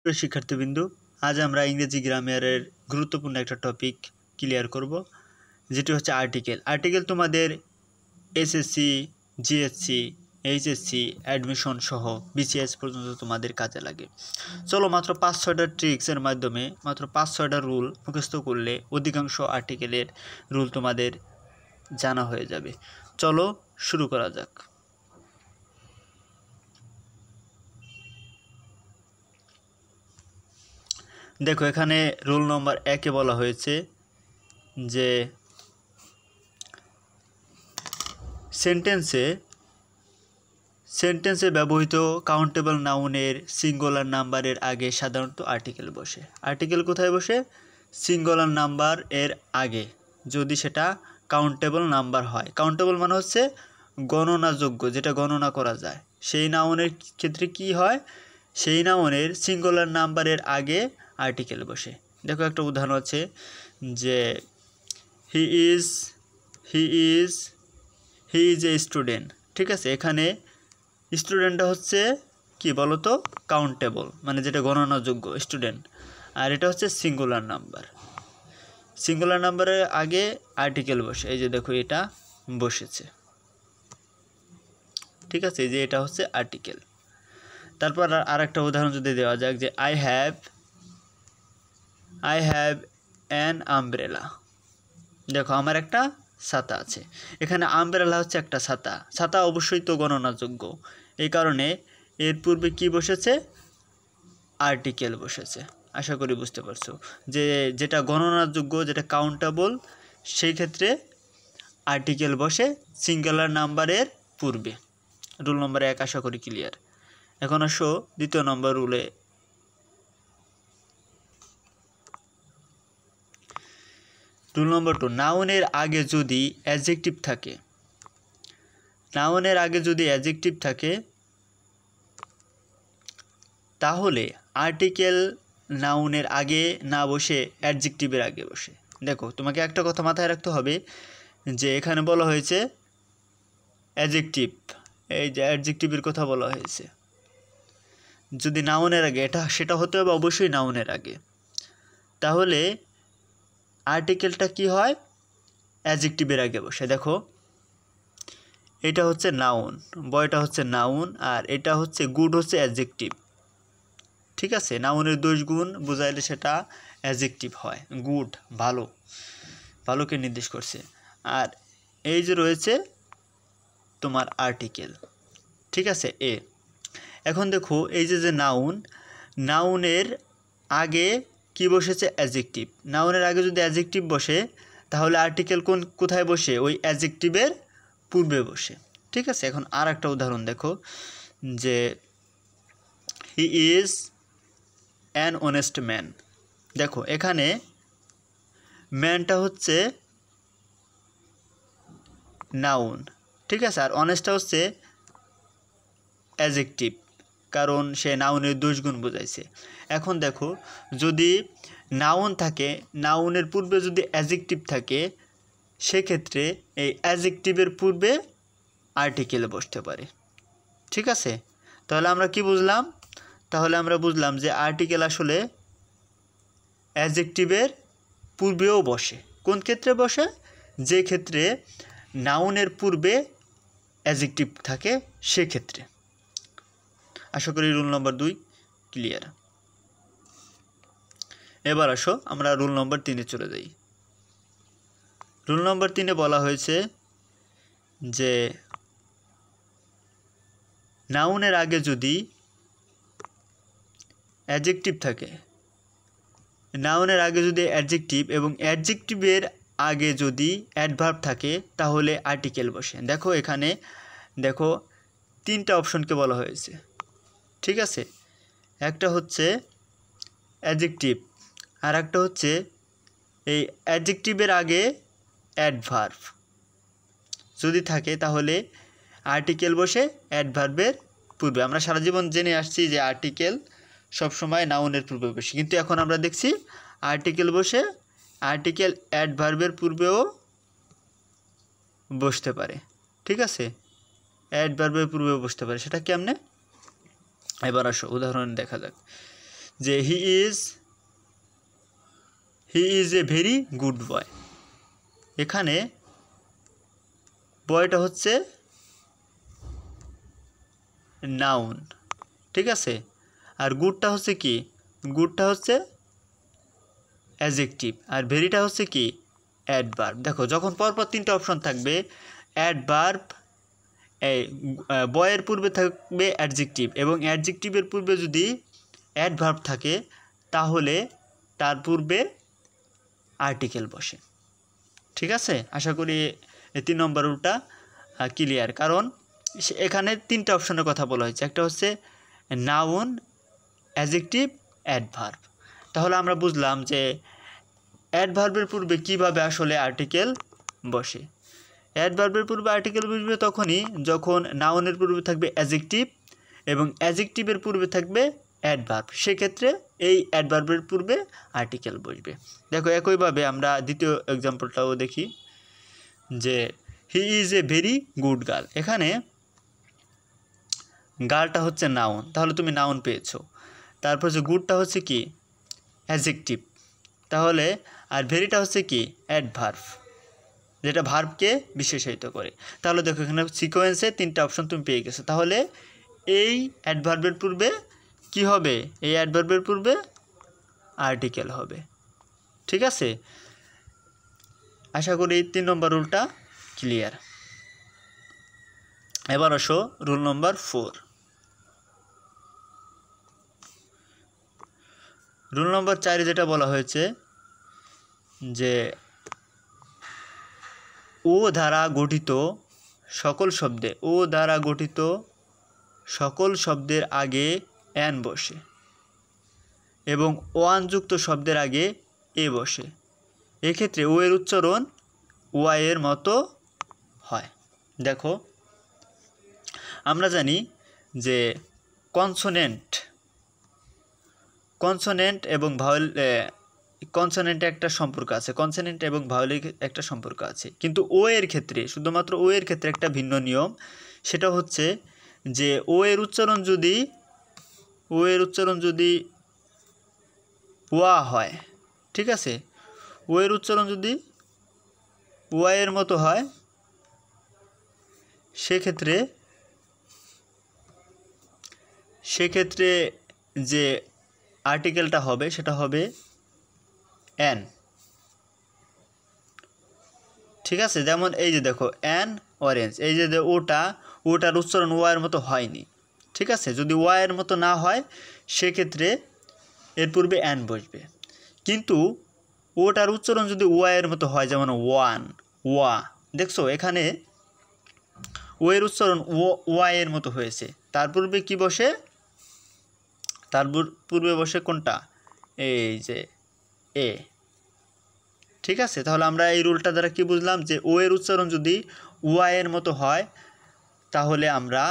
প্রিয় শিক্ষার্থীবৃন্দ, আজ আমরা ইংরেজি গ্রামারের গুরুত্বপূর্ণ একটা টপিক ক্লিয়ার করব, যেটি হচ্ছে আর্টিকেল। আর্টিকেল তোমাদের এসএসসি, জিএসসি, এইচএসসি, অ্যাডমিশন সহ বিসিএস পর্যন্ত তোমাদের কাজে লাগে। চলো, মাত্র 5-6টা ট্রিক্সের মাধ্যমে মাত্র 5-6টা রুল মুখস্থ করলে অধিকাংশ আর্টিকেলের রুল তোমাদের জানা হয়ে যাবে। চলো শুরু করা যাক। দেখো, এখানে রুল নম্বর 1-এ বলা হয়েছে যে সেন্টেন্সে ব্যবহৃত কাউন্টেবল নাউনের সিঙ্গুলার নাম্বারের আগে সাধারণত আর্টিকেল বসে। আর্টিকেল কোথায় বসে? সিঙ্গুলার নাম্বার এর আগে, যদি সেটা কাউন্টেবল নাম্বার হয়। কাউন্টেবল মানে হচ্ছে গণনাযোগ্য, যেটা গণনা করা যায়। সেই নাউনের ক্ষেত্রে কি হয়? সেই নাউনের সিঙ্গুলার নাম্বারের আগে আর্টিকেল বসে। দেখো, একটা উদাহরণ আছে যে হি ইজ এ স্টুডেন্ট। ঠিক আছে, এখানে স্টুডেন্টটা হচ্ছে কি বলতো? কাউন্টেবল, মানে যেটা গণনাযোগ্য স্টুডেন্ট। আর এটা হচ্ছে সিঙ্গুলার নাম্বার। সিঙ্গুলার নাম্বারের আগে আর্টিকেল বসে। এই যে দেখো, এটা বসেছে। ঠিক আছে, এই যে এটা হচ্ছে আর্টিকেল। তারপর আর একটা উদাহরণ যদি দেওয়া যাক যে আই হ্যাভ অ্যান আমব্রেলা। দেখো, আমার একটা ছাতা আছে। এখানে আমব্রেলা হচ্ছে একটা ছাতা। ছাতা অবশ্যই তো গণনাযোগ্য, এই কারণে এর পূর্বে কি বসেছে? আর্টিকেল বসেছে। আশা করি বুঝতে পারছো যে যেটা গণনাযোগ্য, যেটা কাউন্টেবল, সেই ক্ষেত্রে আর্টিকেল বসে সিঙ্গুলার নাম্বারের পূর্বে। রুল নম্বর 1 আশা করি ক্লিয়ার। এখন আসো দ্বিতীয় নম্বর রুলে। রুল নম্বর 2, নাউনের আগে যদি অ্যাডজেক্টিভ থাকে, তাহলে আর্টিকেল নাউনের আগে না বসে অ্যাডজেক্টিভের আগে বসে। দেখো, তোমাকে একটা কথা মাথায় রাখতে হবে যে এখানে বলা হয়েছে অ্যাডজেক্টিভ। এই যে অ্যাডজেক্টিভের কথা বলা হয়েছে, যদি নাউনের আগে, সেটা হতে হবে অবশ্যই নাউনের আগে। তাহলে আর্টিকেলটা কি হয়? অ্যাডজেক্টিভের আগে বসে। দেখো, এটা হচ্ছে নাউন, বয়টা হচ্ছে নাউন, আর এটা হচ্ছে গুড হচ্ছে অ্যাডজেক্টিভ। ঠিক আছে, নাউনের দোষ গুণ বুঝাইলে সেটা অ্যাডজেক্টিভ হয়। গুড ভালোকে নির্দেশ করছে। আর এই যে রয়েছে তোমার আর্টিকেল। ঠিক আছে, এ। এখন দেখো, এই যে নাউনের আগে কি বসেছে? অ্যাডজেক্টিভ। নাউনের আগে যদি অ্যাডজেক্টিভ বসে, তাহলে আর্টিকেল কোথায় বসে? ওই অ্যাডজেক্টিভের পূর্বে বসে। ঠিক আছে, এখন আর একটা উদাহরণ দেখো যে he is an honest man. দেখো, এখানে ম্যানটা হচ্ছে নাউন। ঠিক আছে, আর অনেস্টটা হচ্ছে অ্যাডজেক্টিভ, কারণ সে নাউনের দোষগুণ বোঝাইছে। এখন দেখো, যদি নাউন থাকে, নাউনের পূর্বে যদি অ্যাডজেক্টিভ থাকে, সেক্ষেত্রে এই অ্যাডজেক্টিভের পূর্বে আর্টিকেল বসতে পারে। ঠিক আছে, তাহলে আমরা কি বুঝলাম? তাহলে আমরা বুঝলাম যে আর্টিকেল আসলে অ্যাডজেক্টিভের পূর্বেও বসে। কোন ক্ষেত্রে বসে? যে ক্ষেত্রে নাউনের পূর্বে অ্যাডজেক্টিভ থাকে, সেক্ষেত্রে। আশা করি রুল নম্বর 2 ক্লিয়ার। এবার আসো আমরা রুল নম্বর 3-এ চলে যাই। রুল নম্বর 3-এ বলা হয়েছে যে নাউনের আগে যদি অ্যাডজেক্টিভ থাকে, নাউনের আগে যদি অ্যাডজেক্টিভ এবং অ্যাডজেক্টিভের আগে যদি অ্যাডভার্ব থাকে, তাহলে আর্টিকেল বসে। দেখো, এখানে দেখো 3টা অপশনকে বলা হয়েছে। ঠিক আছে, একটা হচ্ছে অ্যাডজেক্টিভ, আর একটা হচ্ছে এই অ্যাডজেক্টিভের আগে অ্যাডভার্ব যদি থাকে, তাহলে আর্টিকেল বসে অ্যাডভার্বের পূর্বে। আমরা সারা জীবন জেনে আসছি যে আর্টিকেল সবসময় নাউনের পূর্বে বসে, কিন্তু এখন আমরা দেখছি আর্টিকেল বসে, আর্টিকেল অ্যাডভার্বের পূর্বেও বসতে পারে। ঠিক আছে, অ্যাডভার্বের পূর্বেও বসতে পারে। সেটা কেমনে? এবার আসো উদাহরণ দেখা যাক যে he is a very good boy. এখানে বয়টা হচ্ছে নাউন, ঠিক আছে, আর গুডটা হচ্ছে কি, গুডটা হচ্ছে অ্যাডজেক্টিভ, আর ভেরিটা হচ্ছে কি অ্যাডভার্ব। দেখো যখন পরপর তিনটা অপশন থাকবে, অ্যাডভার্ব, এই বয়ের পূর্বে থাকবে অ্যাডজেক্টিভ, এবং অ্যাডজেক্টিভের পূর্বে যদি অ্যাডভার্ব থাকে তাহলে তার পূর্বে আর্টিকেল বসে। ঠিক আছে, আশা করি এই 3 নম্বর রুলটা ক্লিয়ার। কারণ এখানে তিনটা অপশনের কথা বলা হয়েছে, একটা হচ্ছে নাউন, অ্যাডজেক্টিভ, অ্যাডভার্ব। তাহলে আমরা বুঝলাম যে অ্যাডভার্বের পূর্বে কিভাবে আসলে আর্টিকেল বসে। অ্যাডভার্বের পূর্বে আর্টিকেল বসবে তখনই যখন নাউনের পূর্বে থাকবে অ্যাডজেক্টিভ এবং অ্যাডজেক্টিভের পূর্বে থাকবে অ্যাডভার্ব, সেক্ষেত্রে এই অ্যাডভার্বের পূর্বে আর্টিকেল বসবে। দেখো একইভাবে আমরা দ্বিতীয় এক্সাম্পলটাও দেখি, যে he is a very good girl. এখানে গার্লটা হচ্ছে নাউন, তাহলে তুমি নাউন পেয়েছো। তারপর যে গুডটা হচ্ছে কি অ্যাডজেক্টিভ, তাহলে আর ভেরিটা হচ্ছে কি অ্যাডভার্ব, যেটা ভার্বকে বিশেষায়িত করে। তাহলে দেখো এখানে সিকোয়েন্সে তিনটা অপশন তুমি পেয়ে গেছো। তাহলে এই অ্যাডভার্বের পূর্বে কি হবে, এই অ্যাডভার্বের পূর্বে আর্টিকেল হবে। ঠিক আছে, আশা করি 3 নম্বর রুলটা ক্লিয়ার। এবার আসো রুল নম্বর 4। রুল নম্বর 4 যেটা বলা হয়েছে যে ও দ্বারা গঠিত সকল শব্দে, ও দ্বারা গঠিত সকল শব্দের আগে অ্যান বসে এবং ওয়ানযুক্ত শব্দের আগে এ বসে। এক্ষেত্রে ও এর উচ্চারণ ওয়াই এর মতো হয়। দেখো আমরা জানি যে কনসোনেন্ট এবং ভাওয়েল, কনসোনেন্টে একটা সম্পর্ক আছে, কনসোনেন্ট এবং ভাওয়েলের একটা সম্পর্ক আছে, কিন্তু ও এর ক্ষেত্রে, শুধুমাত্র ও এর ক্ষেত্রে একটা ভিন্ন নিয়ম। সেটা হচ্ছে যে ও এর উচ্চারণ যদি ওয়া হয়, ঠিক আছে, ও এর উচ্চারণ যদি ওয়া এর মতো হয়, সেক্ষেত্রে যে আর্টিকেলটা হবে সেটা হবে অ্যান। ঠিক আছে, যেমন এই যে দেখো অ্যান অরেঞ্জ, এই যে ওটার উচ্চারণ ওয়ার মতো হয়নি। ঠিক আছে, যদি ওয়ার মতো না হয় সেক্ষেত্রে এর পূর্বে অ্যান বসবে, কিন্তু ওটার উচ্চারণ যদি ওয়ার মতো হয়, যেমন ওয়া, দেখছো এখানে ও এর উচ্চারণ ওয়া এর মতো হয়েছে, তার পূর্বে কি বসে, তার পূর্বে বসে কোনটা, এই যে এ। ঠিক আছে, তাহলে আমরা এই রুলটা দ্বারা কি বুঝলাম, যে ও এর উচ্চারণ যদি ওয়া এর মতো হয় তাহলে আমরা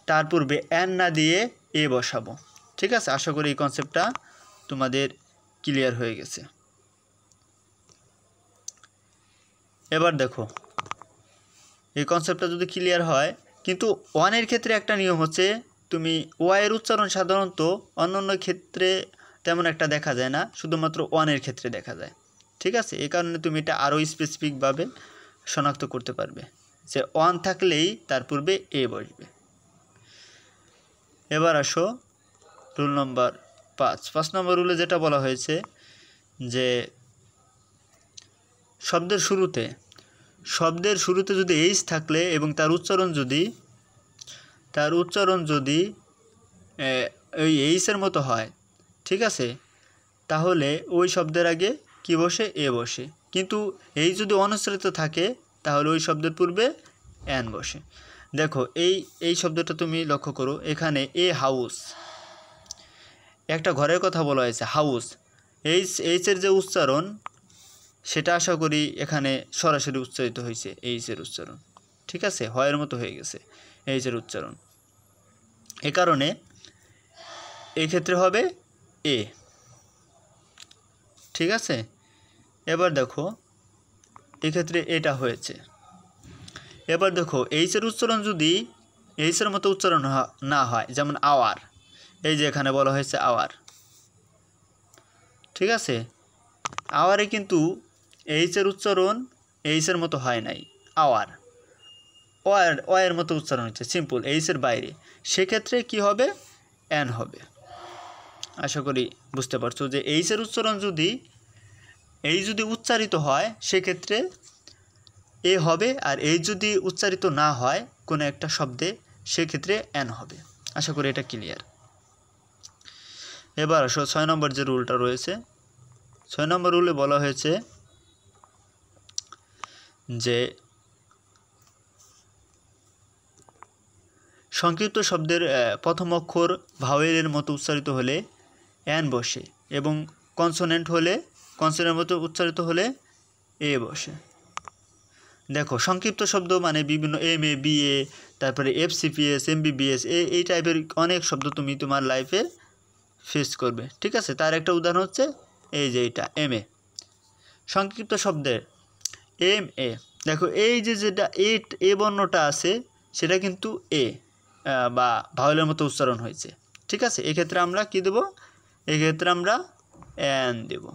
তার পূর্বে অ্যান না দিয়ে এ বসাবো। ঠিক আছে, আশা করি এই কনসেপ্টটা তোমাদের ক্লিয়ার হয়ে গেছে। এবার দেখো এই কনসেপ্টটা যদি ক্লিয়ার হয়, কিন্তু ওয়ানের ক্ষেত্রে একটা নিয়ম হচ্ছে, তুমি ওয়া এর উচ্চারণ সাধারণত অন্যান্য ক্ষেত্রে তেমন একটা দেখা যায় না, শুধুমাত্র ওয়ানের ক্ষেত্রে দেখা যায়। ঠিক আছে, এই কারণে তুমি এটা আরও স্পেসিফিকভাবে শনাক্ত করতে পারবে যে ওয়ান থাকলেই তার পূর্বে এ বসবে। এবার আসো রুল নম্বর 5 নম্বর রুলে যেটা বলা হয়েছে যে শব্দের শুরুতে যদি এইচ থাকলে এবং তার উচ্চারণ যদি ওই এইচের মতো হয়, ঠিক আছে, তাহলে ওই শব্দের আগে কি বসে, এ বসে। কিন্তু এই যদি অনুচ্চারিত থাকে তাহলে ওই শব্দের পূর্বে অ্যান বসে। দেখো এই শব্দটা তুমি লক্ষ্য করো, এখানে এ হাউস, একটা ঘরের কথা বলা হয়েছে হাউস, এইচের যে উচ্চারণ সেটা আশা করি এখানে সরাসরি উচ্চারিত হয়েছে এইচের উচ্চারণ। ঠিক আছে, হয়ের মতো হয়ে গেছে এইচের উচ্চারণ, এ কারণে এই ক্ষেত্রে হবে এ। ঠিক আছে, এবার দেখো এক্ষেত্রে এটা হয়েছে। এবার দেখো এইচের উচ্চারণ যদি এইচের মতো উচ্চারণ না হয়, যেমন আওয়ার, এই যে এখানে বলা হয়েছে আওয়ার, ঠিক আছে। আওয়ারে কিন্তু এইচের উচ্চারণ এইচের মতো হয় নাই, আওয়ার ওয়ের মতো উচ্চারণ হচ্ছে, সিম্পল এইচের বাইরে, সেক্ষেত্রে কি হবে, এন হবে। আশা করি বুঝতে পারছো যে এইচের উচ্চারণ যদি উচ্চারিত হয় সেক্ষেত্রে এ হবে, আর এই যদি উচ্চারিত না হয় কোনো একটা শব্দে সেক্ষেত্রে এন হবে। আশা করি এটা ক্লিয়ার। এবার আসো 6 নম্বর যে রুলটা রয়েছে, 6 নম্বর রুলে বলা হয়েছে যে সংক্ষিপ্ত শব্দের প্রথম অক্ষর ভাওয়েলের মতো উচ্চারিত হলে এন বসে, এবং কনসোনেন্টের মতো উচ্চারিত হলে এ বসে। দেখো সংক্ষিপ্ত শব্দ মানে বিভিন্ন MA BA, তারপরে FCPS MBBS, এই টাইপের অনেক শব্দ তুমি তোমার লাইফে ফেস করবে, ঠিক আছে। তার একটা উদাহরণ হচ্ছে এই যে এটা MA। সংক্ষিপ্ত শব্দের MA, দেখো এই যে যেটা এ বর্ণটা আছে সেটা কিন্তু এ বা ভাওয়েলের মতো উচ্চারণ হয়েছে, ঠিক আছে। এক্ষেত্রে আমরা কি দেব, এক্ষেত্রে আমরা এন দেব।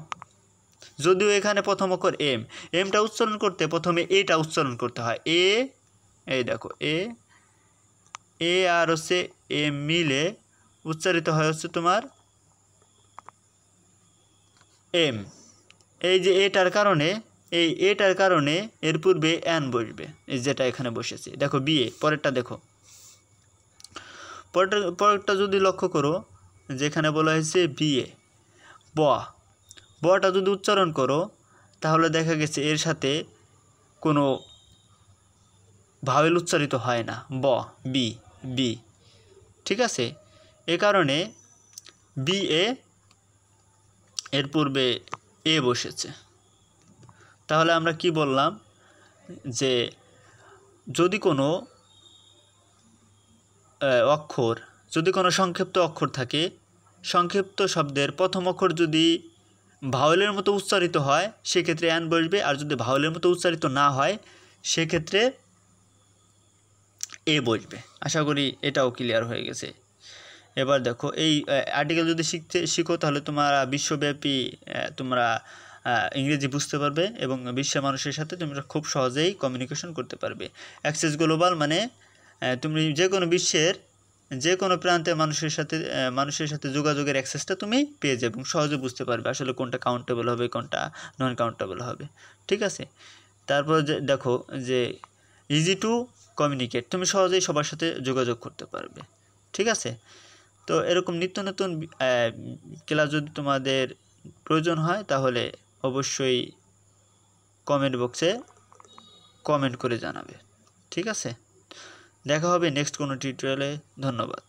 যদিও এখানে প্রথম অক্ষর এমটা উচ্চারণ করতে প্রথমে এটা উচ্চারণ করতে হয়, এই দেখো এ আর হচ্ছে এম মিলে উচ্চারিত হয় হচ্ছে তোমার এম। এই যে এটার কারণে এর পূর্বে এন বসবে, এই যেটা এখানে বসেছে। দেখো বিয়ে, পরেরটা দেখো, পরেরটা যদি লক্ষ্য করো যেখানে বলা হয়েছে বিয়ে, বটা যদি উচ্চারণ করো তাহলে দেখা গেছে এর সাথে কোনো ভাওয়েল উচ্চারিত হয় না, বি, ঠিক আছে। এ কারণে BA এর পূর্বে এ বসেছে। তাহলে আমরা কি বললাম যে যদি কোনো সংক্ষিপ্ত অক্ষর থাকে, সংক্ষিপ্ত শব্দের প্রথম অক্ষর যদি ভাওয়েলের মতো উচ্চারিত হয় সেক্ষেত্রে এন বসবে, আর যদি ভাওয়েলের মতো উচ্চারিত না হয় সেক্ষেত্রে এ বসবে। আশা করি এটাও ক্লিয়ার হয়ে গেছে। এবার দেখো এই আর্টিকেল যদি শিখো তাহলে তোমরা বিশ্বব্যাপী তোমরা ইংরেজি বুঝতে পারবে, এবং বিশ্বের মানুষের সাথে তোমরা খুব সহজেই কমিউনিকেশন করতে পারবে। অ্যাক্সেস গ্লোবাল মানে তুমি যে কোনো বিশ্বের যে কোনো প্রান্তে মানুষের সাথে যোগাযোগের অ্যাক্সেসটা তুমি পেয়ে যাবে এবং সহজে বুঝতে পারবে আসলে কোনটা কাউন্টেবল হবে, কোনটা নন কাউন্টেবল হবে, ঠিক আছে। তারপর দেখো যে ইজি টু কমিউনিকেট, তুমি সহজেই সবার সাথে যোগাযোগ করতে পারবে, ঠিক আছে। তো এরকম নিত্য নতুন ক্লাস যদি তোমাদের প্রয়োজন হয় তাহলে অবশ্যই কমেন্ট বক্সে কমেন্ট করে জানাবে, ঠিক আছে। দেখা হবে নেক্সট কোনো টিউটোরিয়ালে। ধন্যবাদ।